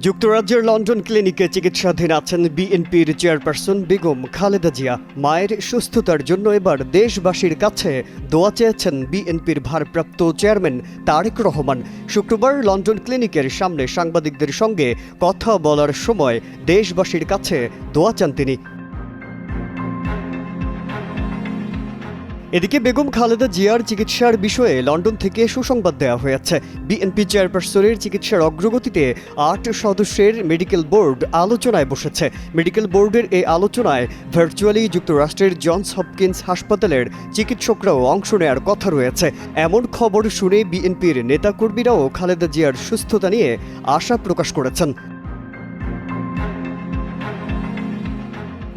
যুক্তরাজ্যের লন্ডন ক্লিনিকে চিকিৎসাধীন আছেন বিএনপির চেয়ারপারসন বেগম খালেদা জিয়া। মায়ের সুস্থতার জন্য এবার দেশবাসীর কাছে দোয়া চেয়েছেন বিএনপির ভারপ্রাপ্ত চেয়ারম্যান তারেক রহমান। শুক্রবার লন্ডন ক্লিনিকের সামনে সাংবাদিকদের সঙ্গে কথা বলার সময় দেশবাসীর কাছে দোয়া চান তিনি। এদিকে বেগম খালেদা জিয়ার চিকিৎসার বিষয়ে লন্ডন থেকে সুসংবাদ দেওয়া হয়েছে। বিএনপি চেয়ারপারসনের চিকিৎসার অগ্রগতিতে ৮ সদস্যের মেডিকেল বোর্ড আলোচনায় বসেছে। মেডিকেল বোর্ডের এই আলোচনায় ভার্চুয়ালি যুক্তরাষ্ট্রের জনস হপকিন্স হাসপাতালের চিকিৎসকরাও অংশ নেওয়ার কথা রয়েছে। এমন খবর শুনে বিএনপির নেতাকর্মীরাও খালেদা জিয়ার সুস্থতা নিয়ে আশা প্রকাশ করেছেন।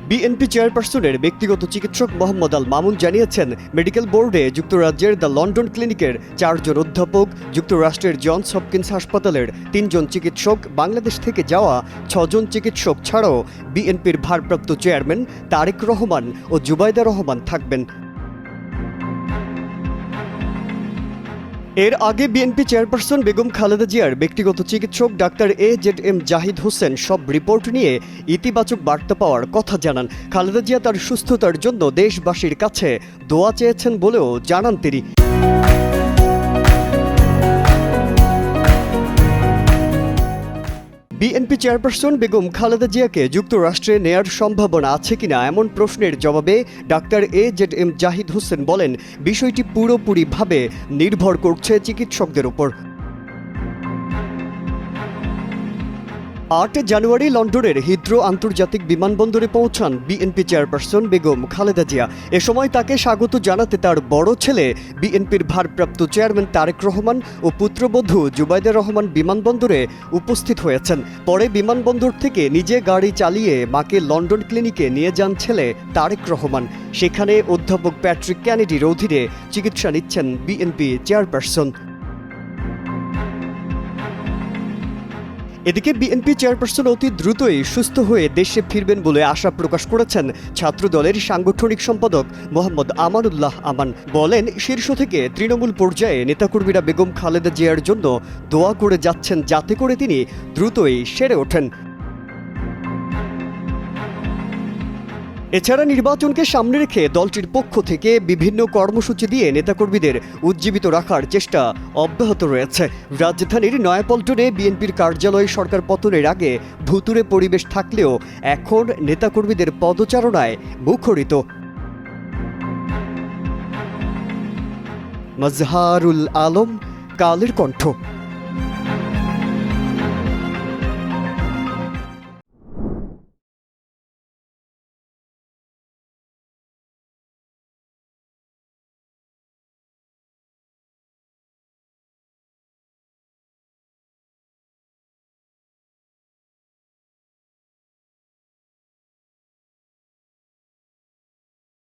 বিএনপি চেয়ারপারসনের ব্যক্তিগত চিকিৎসক মোহাম্মদ আল মামুন জানিয়েছেন, মেডিকেল বোর্ডে যুক্তরাজ্যের দ্য লন্ডন ক্লিনিকের 4 জন অধ্যাপক, যুক্তরাষ্ট্রের জনস হপকিন্স হাসপাতালের 3 জন চিকিৎসক, বাংলাদেশ থেকে যাওয়া 6 জন চিকিৎসক ছাড়াও বিএনপির ভারপ্রাপ্ত চেয়ারম্যান তারেক রহমান ও জুবাইদা রহমান থাকবেন। এর আগে বিএনপি চেয়ারপারসন বেগম খালেদা জিয়ার ব্যক্তিগত চিকিৎসক ডাক্তার AZM জাহিদ হোসেন সব রিপোর্ট নিয়ে ইতিবাচক বার্তা পাওয়ার কথা জানান। খালেদা জিয়া তার সুস্থতার জন্য দেশবাসীর কাছে দোয়া চেয়েছেন বলেও জানান তিনি। বিএনপি চেয়ারপারসন বেগম খালেদা জিয়াকে যুক্তরাষ্ট্রে নেয়ার সম্ভাবনা আছে কিনা এমন প্রশ্নের জবাবে ডাক্তার AZM জাহিদ হোসেন বলেন, বিষয়টি পুরোপুরিভাবে নির্ভর করছে চিকিৎসকদের উপর। 8 জানুয়ারি লন্ডনের হিথ্রো আন্তর্জাতিক বিমানবন্দরে পৌঁছান বিএনপি চেয়ারপারসন বেগম খালেদা জিয়া। এ সময় তাকে স্বাগত জানাতে তার বড় ছেলে বিএনপির ভারপ্রাপ্ত চেয়ারম্যান তারেক রহমান ও পুত্রবধূ জুবাইদা রহমান বিমানবন্দরে উপস্থিত হয়েছেন। পরে বিমানবন্দর থেকে নিজে গাড়ি চালিয়ে মাকে লন্ডন ক্লিনিকে নিয়ে যান ছেলে তারেক রহমান। সেখানে অধ্যাপক প্যাট্রিক ক্যানেডির অধীনে চিকিৎসা নিচ্ছেন বিএনপি চেয়ারপারসন। এদিকে বিএনপি চেয়ারপারসন অতি দ্রুতই সুস্থ হয়ে দেশে ফিরবেন বলে আশা প্রকাশ করেছেন ছাত্রদলের সাংগঠনিক সম্পাদক মোহাম্মদ আমানুল্লাহ আমান। বলেন, শীর্ষ থেকে তৃণমূল পর্যায়ে নেতাকর্মীরা বেগম খালেদা জিয়ার জন্য দোয়া করে যাচ্ছেন যাতে করে তিনি দ্রুতই সেরে ওঠেন। এছাড়া নির্বাচনকে সামনে রেখে দলটির পক্ষ থেকে বিভিন্ন কর্মসূচি দিয়ে নেতাকর্মীদের উজ্জীবিত রাখার চেষ্টা অব্যাহত রয়েছে। রাজধানীর নয়াপল্টনে বিএনপির কার্যালয় সরকার পতনের আগে ভুতুড়ে পরিবেশ থাকলেও এখন নেতাকর্মীদের পদচারণায় মুখরিত। মাজহারুল আলম, কালের কণ্ঠ।